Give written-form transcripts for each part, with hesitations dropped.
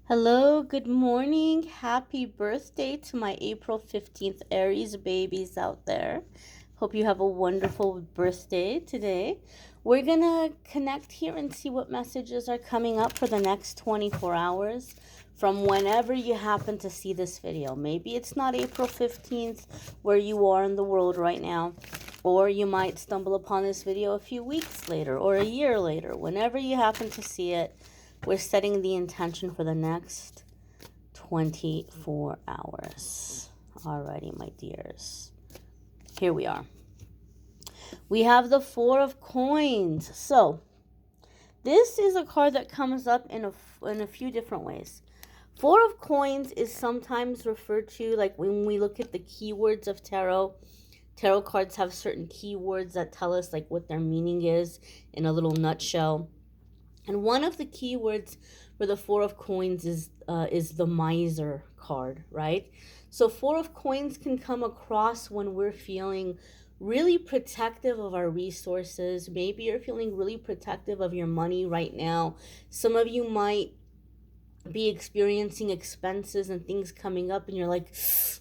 Hello, good morning. Happy birthday to my April 15th Aries babies out there. Hope you have a wonderful birthday today. We're going to connect here and see what messages are coming up for the next 24 hours from whenever you happen to see this video. Maybe it's not April 15th where you are in the world right now, or you might stumble upon this video a few weeks later or a year later. Whenever you happen to see it, we're setting the intention for the next 24 hours. Alrighty, my dears. Here we are. We have the Four of Coins. So, this is a card that comes up in a few different ways. Four of Coins is sometimes referred to, like when we look at the keywords of tarot cards have certain keywords that tell us like what their meaning is in a little nutshell. And one of the keywords for the Four of Coins is the Miser card, right? So Four of Coins can come across when we're feeling really protective of our resources. Maybe you're feeling really protective of your money right now. Some of you might be experiencing expenses and things coming up and you're like,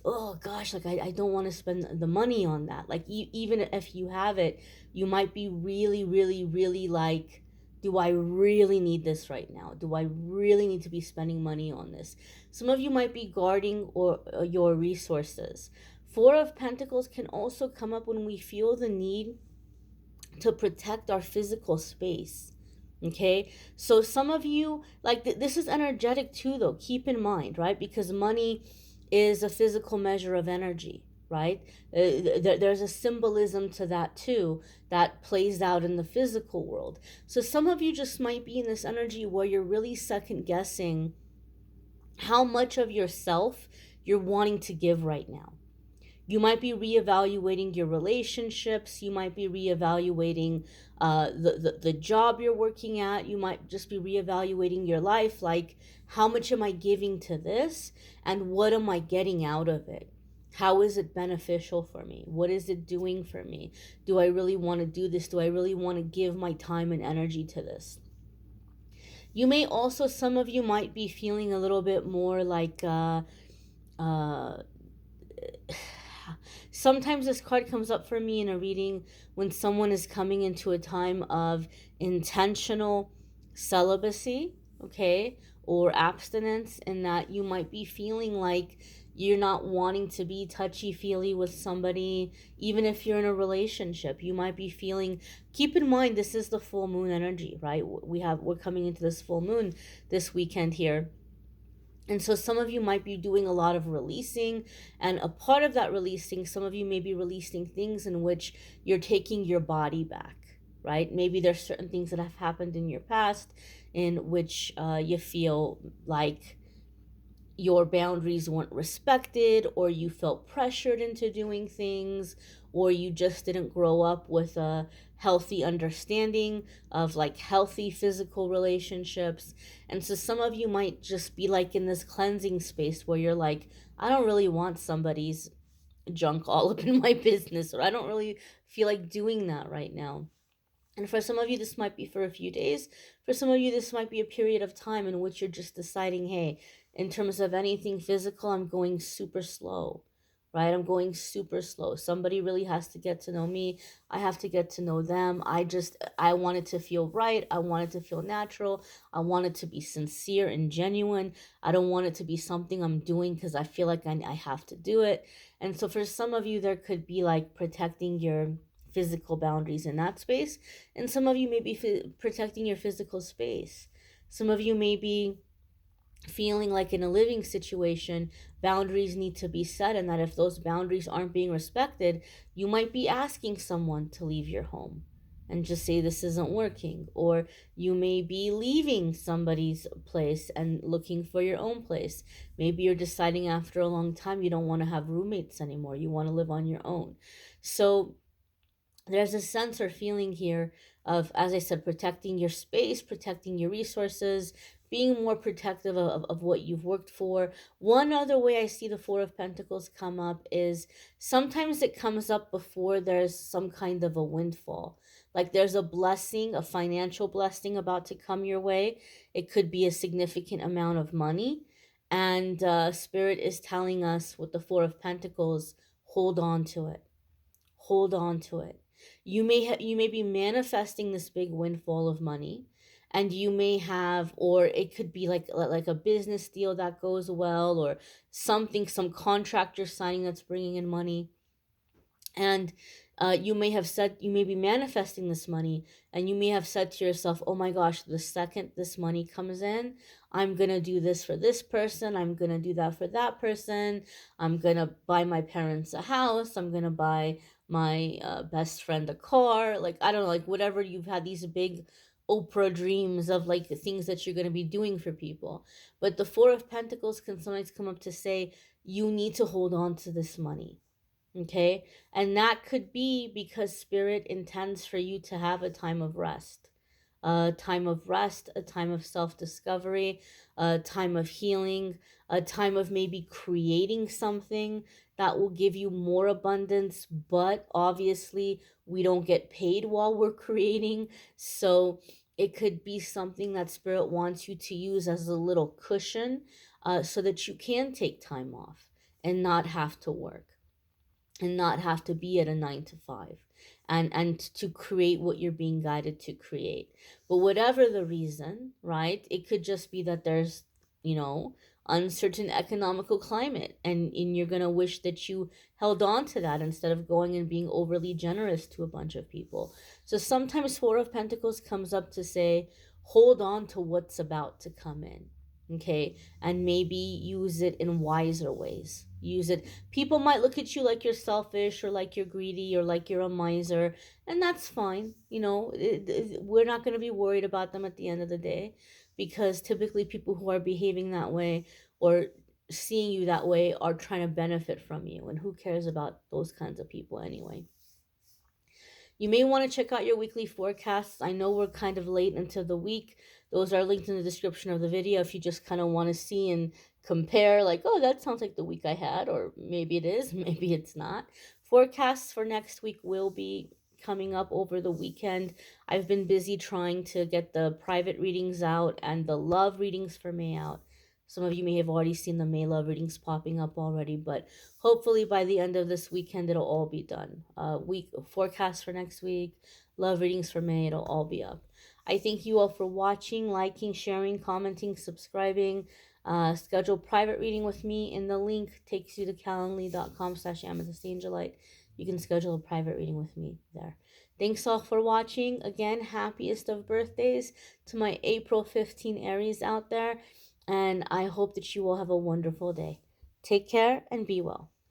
oh gosh, like I don't want to spend the money on that. Like even if you have it, you might be really like, do I really need this right now? Do I really need to be spending money on this? Some of you might be guarding your resources. Four of Pentacles can also come up when we feel the need to protect our physical space. Okay, so some of you, like this is energetic too, though. Keep in mind, right? Because money is a physical measure of energy, right? There's a symbolism to that too that plays out in the physical world. So some of you just might be in this energy where you're really second guessing how much of yourself you're wanting to give right now. You might be reevaluating your relationships. You might be reevaluating the job you're working at. You might just be reevaluating your life. Like, how much am I giving to this? And what am I getting out of it? How is it beneficial for me? What is it doing for me? Do I really want to do this? Do I really want to give my time and energy to this? You may also, some of you might be feeling a little bit more like, sometimes this card comes up for me in a reading when someone is coming into a time of intentional celibacy, okay, or abstinence, in that you might be feeling like you're not wanting to be touchy-feely with somebody. Even if you're in a relationship, you might be feeling, keep in mind, this is the full moon energy, right? We're coming into this full moon this weekend here. And so some of you might be doing a lot of releasing, and a part of that releasing, some of you may be releasing things in which you're taking your body back, right? Maybe there's certain things that have happened in your past in which you feel like your boundaries weren't respected, or you felt pressured into doing things, or you just didn't grow up with a healthy understanding of like healthy physical relationships. And so some of you might just be like in this cleansing space where you're like, I don't really want somebody's junk all up in my business, or I don't really feel like doing that right now. And for some of you, this might be for a few days. For some of you, this might be a period of time in which you're just deciding, hey, in terms of anything physical, I'm going super slow, right? I'm going super slow. Somebody really has to get to know me. I have to get to know them. I want it to feel right. I want it to feel natural. I want it to be sincere and genuine. I don't want it to be something I'm doing because I feel like I have to do it. And so for some of you, there could be like protecting your physical boundaries in that space, and some of you may be protecting your physical space. Some of you may be feeling like in a living situation, boundaries need to be set, and that if those boundaries aren't being respected, you might be asking someone to leave your home and just say this isn't working. Or you may be leaving somebody's place and looking for your own place. Maybe you're deciding after a long time you don't want to have roommates anymore. You want to live on your own. So there's a sense or feeling here of, as I said, protecting your space, protecting your resources, being more protective of what you've worked for. One other way I see the Four of Pentacles come up is sometimes it comes up before there's some kind of a windfall. Like there's a blessing, a financial blessing about to come your way. It could be a significant amount of money. And Spirit is telling us with the Four of Pentacles, hold on to it. Hold on to it. You may be manifesting this big windfall of money, and you may have, or it could be like a business deal that goes well, or something, some contractor signing that's bringing in money. And you may have said, you may be manifesting this money, and you may have said to yourself, oh my gosh, the second this money comes in, I'm gonna do this for this person, I'm gonna do that for that person, I'm gonna buy my parents a house, I'm gonna buy my best friend a car. Like, I don't know, like whatever, you've had these big Oprah dreams of like the things that you're going to be doing for people. But the Four of Pentacles can sometimes come up to say, you need to hold on to this money. Okay. And that could be because Spirit intends for you to have a time of rest, a time of rest, a time of self-discovery, a time of healing, a time of maybe creating something that will give you more abundance. But obviously we don't get paid while we're creating. So it could be something that Spirit wants you to use as a little cushion, so that you can take time off and not have to work, and not have to be at a 9 to 5, and to create what you're being guided to create. But whatever the reason, right, it could just be that there's, uncertain economical climate, and you're gonna wish that you held on to that instead of going and being overly generous to a bunch of people. So sometimes Four of Pentacles comes up to say, hold on to what's about to come in. Okay. And maybe use it in wiser ways. Use it. People might look at you like you're selfish, or like you're greedy, or like you're a miser, and that's fine. We're not going to be worried about them at the end of the day, because typically people who are behaving that way or seeing you that way are trying to benefit from you, and who cares about those kinds of people anyway. You may want to check out your weekly forecasts. I know we're kind of late into the week. Those are linked in the description of the video if you just kind of want to see and compare, like, oh, that sounds like the week I had, or maybe it is, maybe it's not. Forecasts for next week will be coming up over the weekend. I've been busy trying to get the private readings out and the love readings for May out. Some of you may have already seen the May love readings popping up already, but hopefully by the end of this weekend, it'll all be done. Week forecast for next week, love readings for May, it'll all be up. I thank you all for watching, liking, sharing, commenting, subscribing. Schedule private reading with me, and the link takes you to calendly.com/amethystangelite. You can schedule a private reading with me there. Thanks all for watching. Again, happiest of birthdays to my April 15 Aries out there. And I hope that you all have a wonderful day. Take care and be well.